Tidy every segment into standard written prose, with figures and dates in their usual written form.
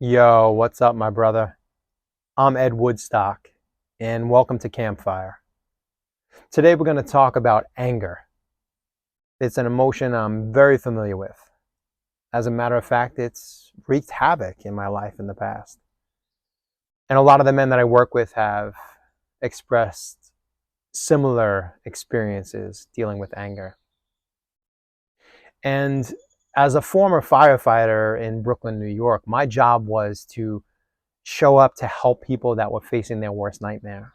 Yo, what's up, my brother? I'm Ed Woodstock, and welcome to Campfire. Today, we're going to talk about anger. It's an emotion I'm very familiar with. As a matter of fact, it's wreaked havoc in my life in the past. And a lot of the men that I work with have expressed similar experiences dealing with anger. And as a former firefighter in Brooklyn, New York, my job was to show up to help people that were facing their worst nightmare.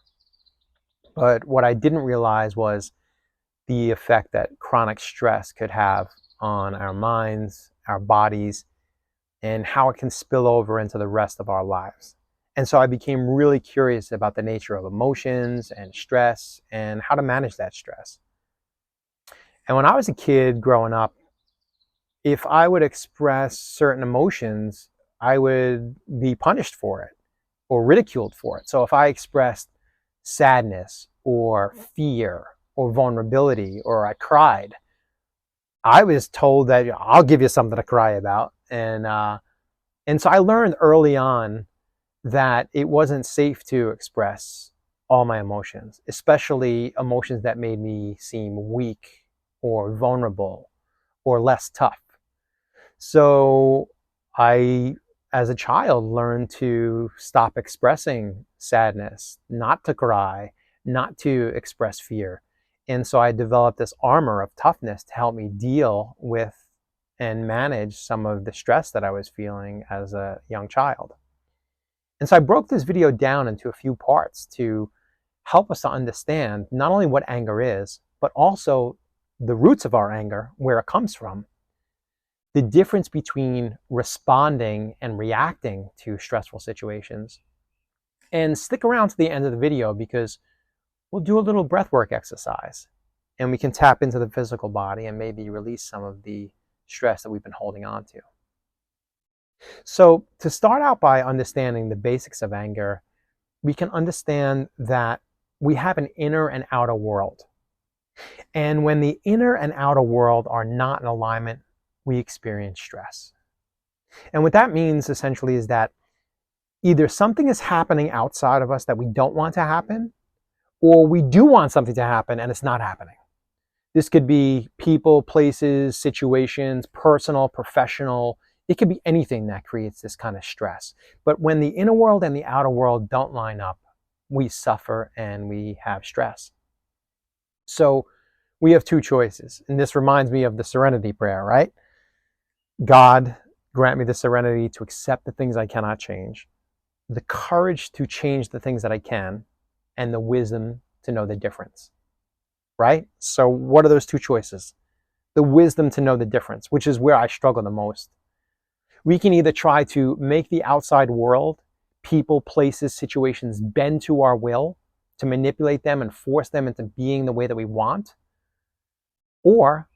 But what I didn't realize was the effect that chronic stress could have on our minds, our bodies, and how it can spill over into the rest of our lives. And so I became really curious about the nature of emotions and stress and how to manage that stress. And when I was a kid growing up, if I would express certain emotions, I would be punished for it or ridiculed for it. So if I expressed sadness or fear or vulnerability or I cried, I was told that I'll give you something to cry about. And so I learned early on that it wasn't safe to express all my emotions, especially emotions that made me seem weak or vulnerable or less tough. So I, as a child, learned to stop expressing sadness, not to cry, not to express fear. And so I developed this armor of toughness to help me deal with and manage some of the stress that I was feeling as a young child. And so I broke this video down into a few parts to help us to understand not only what anger is, but also the roots of our anger, where it comes from, the difference between responding and reacting to stressful situations. And stick around to the end of the video because we'll do a little breathwork exercise and we can tap into the physical body and maybe release some of the stress that we've been holding on to. So, to start out by understanding the basics of anger, we can understand that we have an inner and outer world. And when the inner and outer world are not in alignment, we experience stress. And what that means essentially is that either something is happening outside of us that we don't want to happen, or we do want something to happen and it's not happening. This could be people, places, situations, personal, professional. It could be anything that creates this kind of stress. But when the inner world and the outer world don't line up, we suffer and we have stress. So we have two choices. And this reminds me of the serenity prayer, right? God, grant me the serenity to accept the things I cannot change, the courage to change the things that I can, and the wisdom to know the difference. Right? So what are those two choices? The wisdom to know the difference, which is where I struggle the most. We can either try to make the outside world, people, places, situations bend to our will, to manipulate them and force them into being the way that we want, or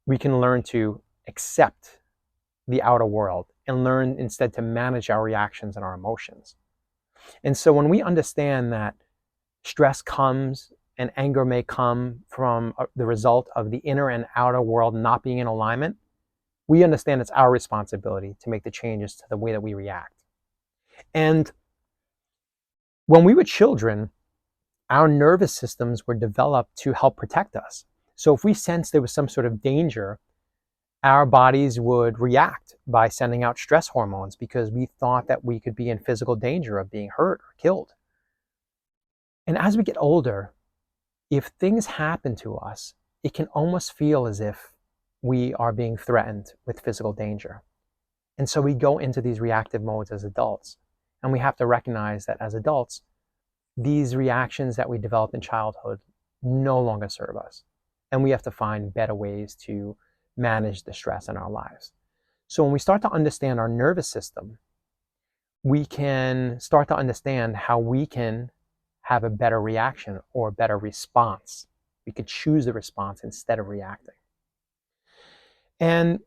we can learn to accept the outer world and learn instead to manage our reactions and our emotions. And so when we understand that stress comes and anger may come from the result of the inner and outer world not being in alignment, we understand it's our responsibility to make the changes to the way that we react. And when we were children, our nervous systems were developed to help protect us. So if we sensed there was some sort of danger, our bodies would react by sending out stress hormones because we thought that we could be in physical danger of being hurt or killed. And as we get older, if things happen to us, it can almost feel as if we are being threatened with physical danger. And so we go into these reactive modes as adults. And we have to recognize that as adults, these reactions that we developed in childhood no longer serve us. And we have to find better ways to manage the stress in our lives. So when we start to understand our nervous system, we can start to understand how we can have a better reaction or a better response. We could choose the response instead of reacting. And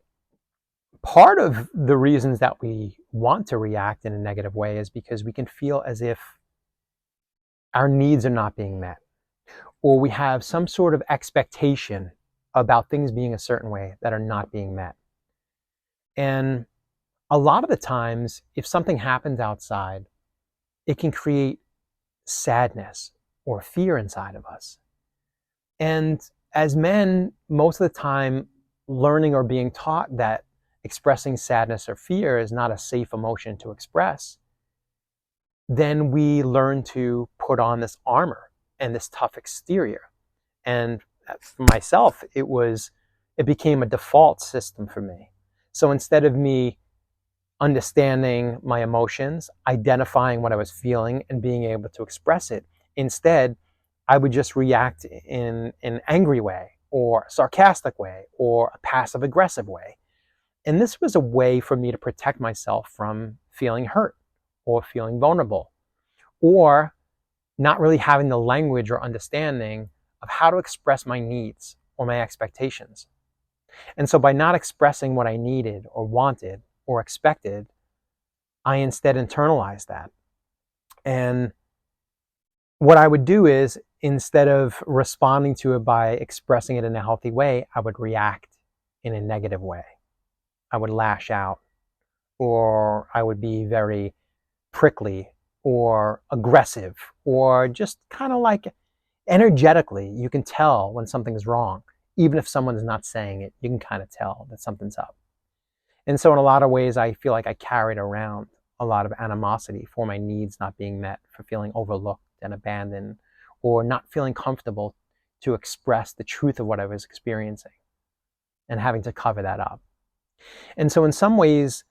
part of the reasons that we want to react in a negative way is because we can feel as if our needs are not being met, or we have some sort of expectation about things being a certain way that are not being met. And a lot of the times, if something happens outside, it can create sadness or fear inside of us. And as men, most of the time, learning or being taught that expressing sadness or fear is not a safe emotion to express, then we learn to put on this armor and this tough exterior. And for myself, it became a default system for me. So instead of me understanding my emotions, identifying what I was feeling, and being able to express it, instead, I would just react in an angry way, or a sarcastic way, or a passive aggressive way. And this was a way for me to protect myself from feeling hurt or feeling vulnerable, or not really having the language or understanding of how to express my needs or my expectations. And so by not expressing what I needed or wanted or expected, I instead internalized that. And what I would do is, instead of responding to it by expressing it in a healthy way, I would react in a negative way. I would lash out, or I would be very prickly or aggressive, or just kind of like energetically, you can tell when something's wrong. Even if someone is not saying it, you can kind of tell that something's up. And so in a lot of ways, I feel like I carried around a lot of animosity for my needs not being met, for feeling overlooked and abandoned, or not feeling comfortable to express the truth of what I was experiencing and having to cover that up. And so in some ways,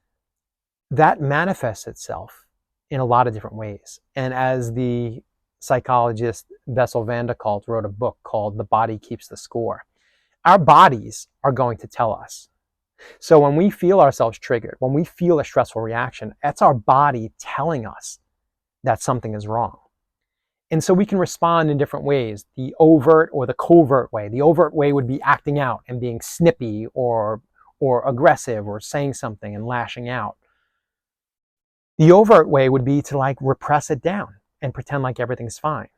that manifests itself in a lot of different ways. And as the psychologist Bessel van der Kolk wrote a book called The Body Keeps the Score, our bodies are going to tell us. So when we feel ourselves triggered, when we feel a stressful reaction, that's our body telling us that something is wrong. And so we can respond in different ways, the overt or the covert way. The overt way would be acting out and being snippy or aggressive, or saying something and lashing out. The overt way would be to like repress it down and pretend like everything's fine,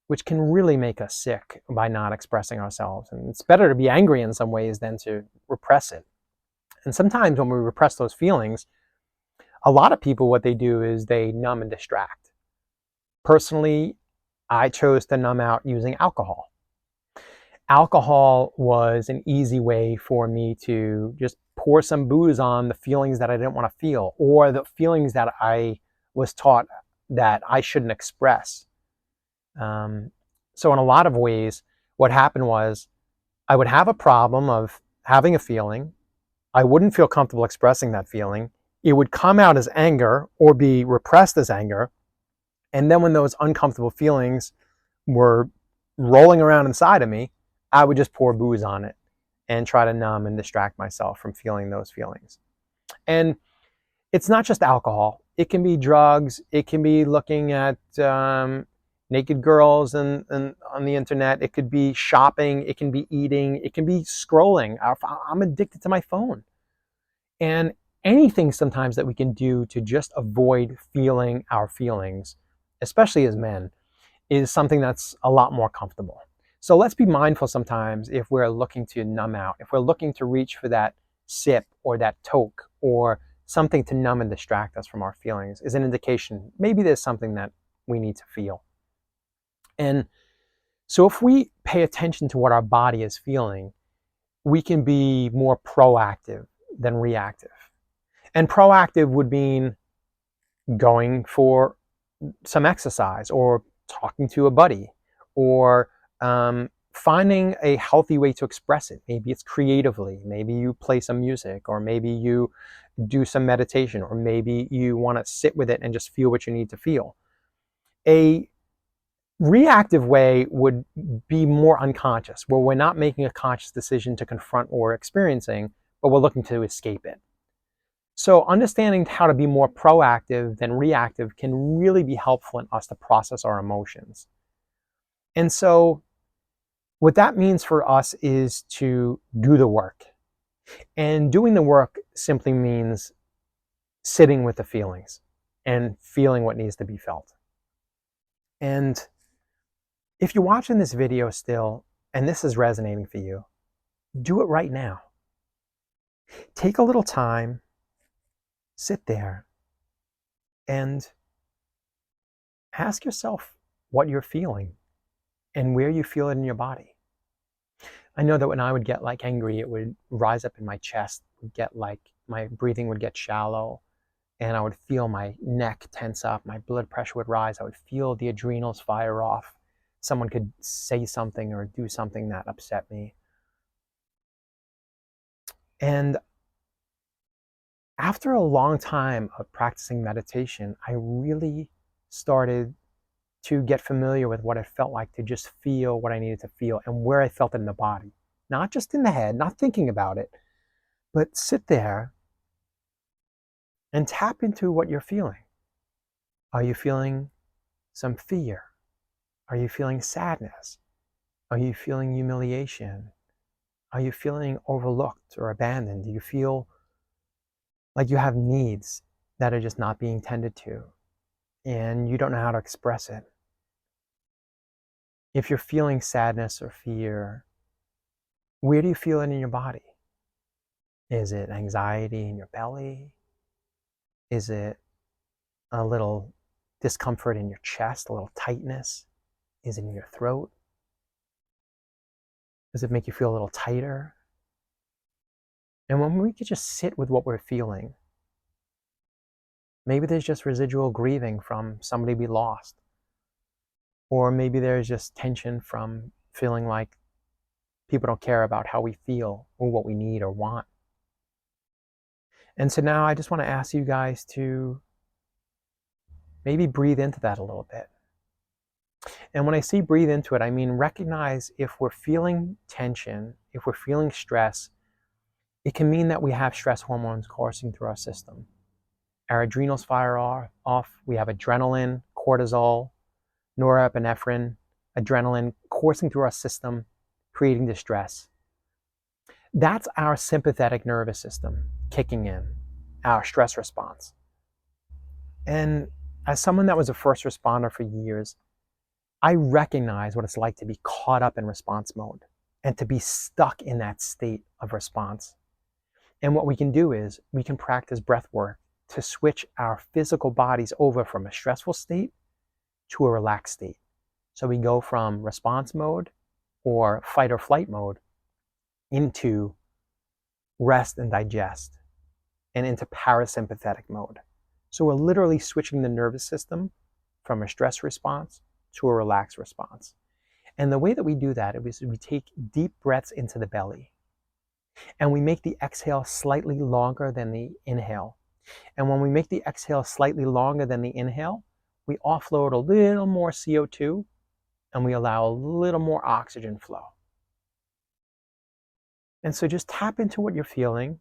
which can really make us sick by not expressing ourselves. And it's better to be angry in some ways than to repress it. And sometimes when we repress those feelings, a lot of people, what they do is they numb and distract. Personally, I chose to numb out using alcohol. Alcohol was an easy way for me to just pour some booze on the feelings that I didn't want to feel, or the feelings that I was taught that I shouldn't express. So in a lot of ways, what happened was I would have a problem of having a feeling. I wouldn't feel comfortable expressing that feeling. It would come out as anger or be repressed as anger. And then when those uncomfortable feelings were rolling around inside of me, I would just pour booze on it and try to numb and distract myself from feeling those feelings. And it's not just alcohol. It can be drugs. It can be looking at naked girls and on the internet. It could be shopping. It can be eating. It can be scrolling. I'm addicted to my phone. And anything sometimes that we can do to just avoid feeling our feelings, especially as men, is something that's a lot more comfortable. So let's be mindful sometimes if we're looking to numb out, if we're looking to reach for that sip or that toke or something to numb and distract us from our feelings, is an indication maybe there's something that we need to feel. And so if we pay attention to what our body is feeling, we can be more proactive than reactive. And proactive would mean going for some exercise, or talking to a buddy, or finding a healthy way to express it. Maybe it's creatively. Maybe you play some music, or maybe you do some meditation, or maybe you want to sit with it and just feel what you need to feel. A reactive way would be more unconscious, where we're not making a conscious decision to confront what we're experiencing, but we're looking to escape it. So understanding how to be more proactive than reactive can really be helpful in us to process our emotions. And so what that means for us is to do the work. And doing the work simply means sitting with the feelings and feeling what needs to be felt. And if you're watching this video still and this is resonating for you, do it right now. Take a little time sit there and ask yourself what you're feeling and where you feel it in your body. I know that when I would get like angry, it would rise up in my chest, would get like my breathing would get shallow, and I would feel my neck tense up, my blood pressure would rise, I would feel the adrenals fire off. Someone could say something or do something that upset me. And after a long time of practicing meditation, I really started to get familiar with what it felt like to just feel what I needed to feel and where I felt it in the body. Not just in the head, not thinking about it, but sit there and tap into what you're feeling. Are you feeling some fear? Are you feeling sadness? Are you feeling humiliation? Are you feeling overlooked or abandoned? Do you feel like you have needs that are just not being tended to and you don't know how to express it? If you're feeling sadness or fear, where do you feel it in your body? Is it anxiety in your belly? Is it a little discomfort in your chest, a little tightness? Is it in your throat? Does it make you feel a little tighter? And when we could just sit with what we're feeling, maybe there's just residual grieving from somebody we lost. Or maybe there's just tension from feeling like people don't care about how we feel or what we need or want. And so now I just want to ask you guys to maybe breathe into that a little bit. And when I say breathe into it, I mean recognize if we're feeling tension, if we're feeling stress, it can mean that we have stress hormones coursing through our system. Our adrenals fire off. We have adrenaline, cortisol, norepinephrine, adrenaline coursing through our system, creating distress. That's our sympathetic nervous system kicking in, our stress response. And as someone that was a first responder for years, I recognize what it's like to be caught up in response mode and to be stuck in that state of response. And what we can do is we can practice breath work to switch our physical bodies over from a stressful state to a relaxed state. So we go from response mode or fight or flight mode into rest and digest and into parasympathetic mode. So we're literally switching the nervous system from a stress response to a relaxed response. And the way that we do that is we take deep breaths into the belly and we make the exhale slightly longer than the inhale. And when we make the exhale slightly longer than the inhale, we offload a little more CO2 and we allow a little more oxygen flow. And so just tap into what you're feeling.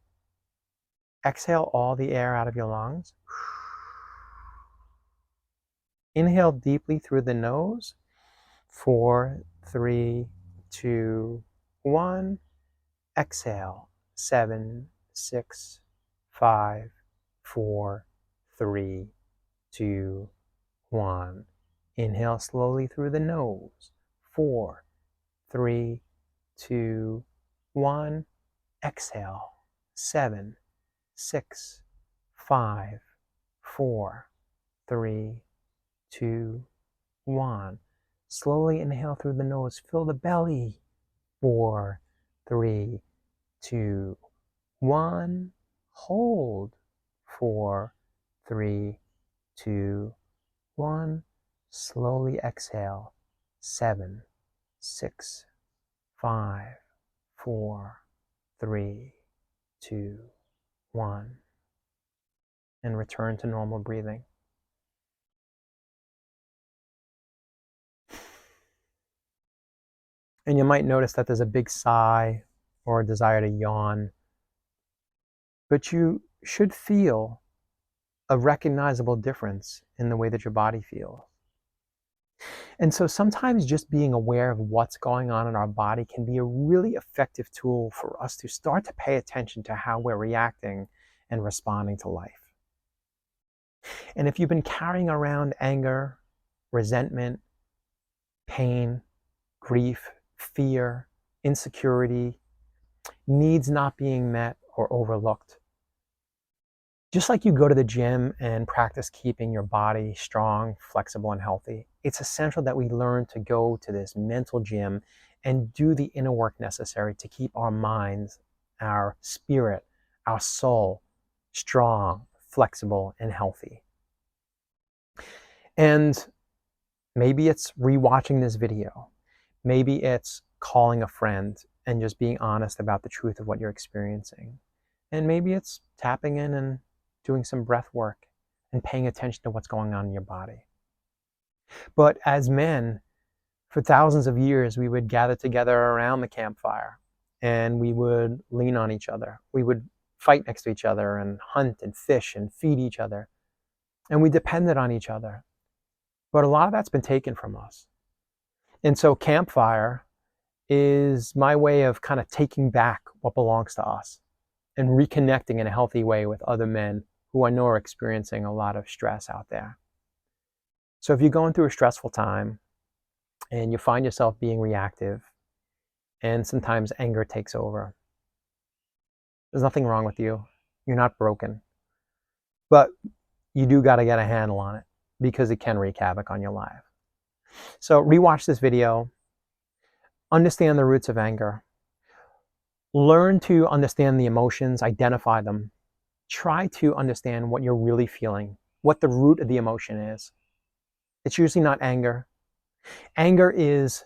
Exhale all the air out of your lungs. Inhale deeply through the nose. 4, 3, 2, 1. Exhale. 7, 6, 5, 4, 3, 2, 1. Inhale slowly through the nose. 4, 3, 2, 1. Exhale. 7, 6, 5, 4, 3, 2, 1. Slowly inhale through the nose. Fill the belly. 4, 3, 2, 1. Hold. 4, 3, 2, 1. Slowly exhale. 7, 6, 5, 4, 3, 2, 1. And return to normal breathing. And you might notice that there's a big sigh or a desire to yawn. But you should feel a recognizable difference in the way that your body feels. And so sometimes just being aware of what's going on in our body can be a really effective tool for us to start to pay attention to how we're reacting and responding to life. And if you've been carrying around anger, resentment, pain, grief, fear, insecurity, needs not being met or overlooked, Just like you go to the gym and practice keeping your body strong, flexible, and healthy, it's essential that we learn to go to this mental gym and do the inner work necessary to keep our minds, our spirit, our soul strong, flexible, and healthy. And maybe it's rewatching this video. Maybe it's calling a friend and just being honest about the truth of what you're experiencing. And maybe it's tapping in and doing some breath work and paying attention to what's going on in your body. But as men, for thousands of years, we would gather together around the campfire and we would lean on each other. We would fight next to each other and hunt and fish and feed each other. And we depended on each other. But a lot of that's been taken from us. And so campfire is my way of kind of taking back what belongs to us and reconnecting in a healthy way with other men who I know are experiencing a lot of stress out there. So if you're going through a stressful time and you find yourself being reactive and sometimes anger takes over, there's nothing wrong with you. You're not broken. But you do got to get a handle on it because it can wreak havoc on your life. So rewatch this video, understand the roots of anger, learn to understand the emotions, identify them, try to understand what you're really feeling, what the root of the emotion is. It's usually not anger. Anger is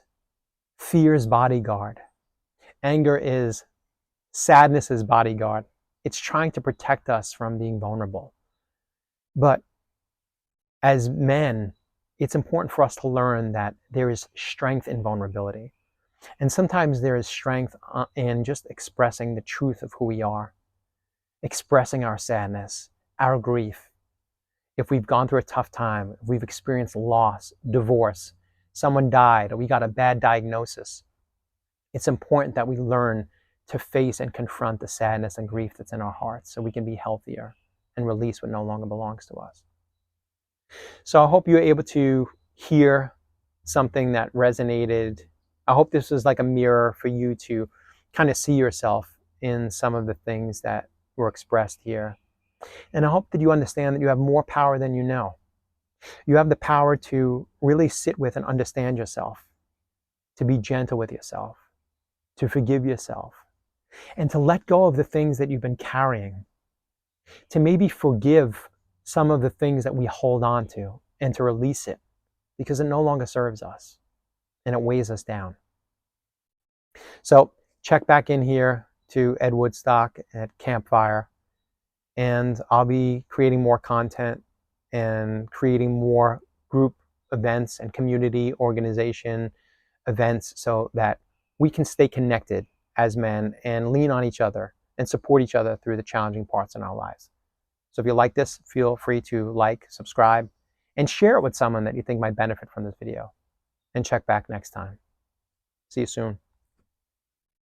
fear's bodyguard. Anger is sadness's bodyguard. It's trying to protect us from being vulnerable. But as men, it's important for us to learn that there is strength in vulnerability. And sometimes there is strength in just expressing the truth of who we are, expressing our sadness, our grief. If we've gone through a tough time, if we've experienced loss, divorce, someone died, or we got a bad diagnosis, it's important that we learn to face and confront the sadness and grief that's in our hearts so we can be healthier and release what no longer belongs to us. So I hope you're able to hear something that resonated. I hope this was like a mirror for you to kind of see yourself in some of the things that were expressed here. And I hope that you understand that you have more power than you know. You have the power to really sit with and understand yourself, to be gentle with yourself, to forgive yourself, and to let go of the things that you've been carrying, to maybe forgive some of the things that we hold on to and to release it because it no longer serves us and it weighs us down. So check back in here to Ed Woodstock at Campfire, and I'll be creating more content and creating more group events and community organization events so that we can stay connected as men and lean on each other and support each other through the challenging parts in our lives. So if you like this, feel free to like, subscribe, and share it with someone that you think might benefit from this video. And check back next time. See you soon.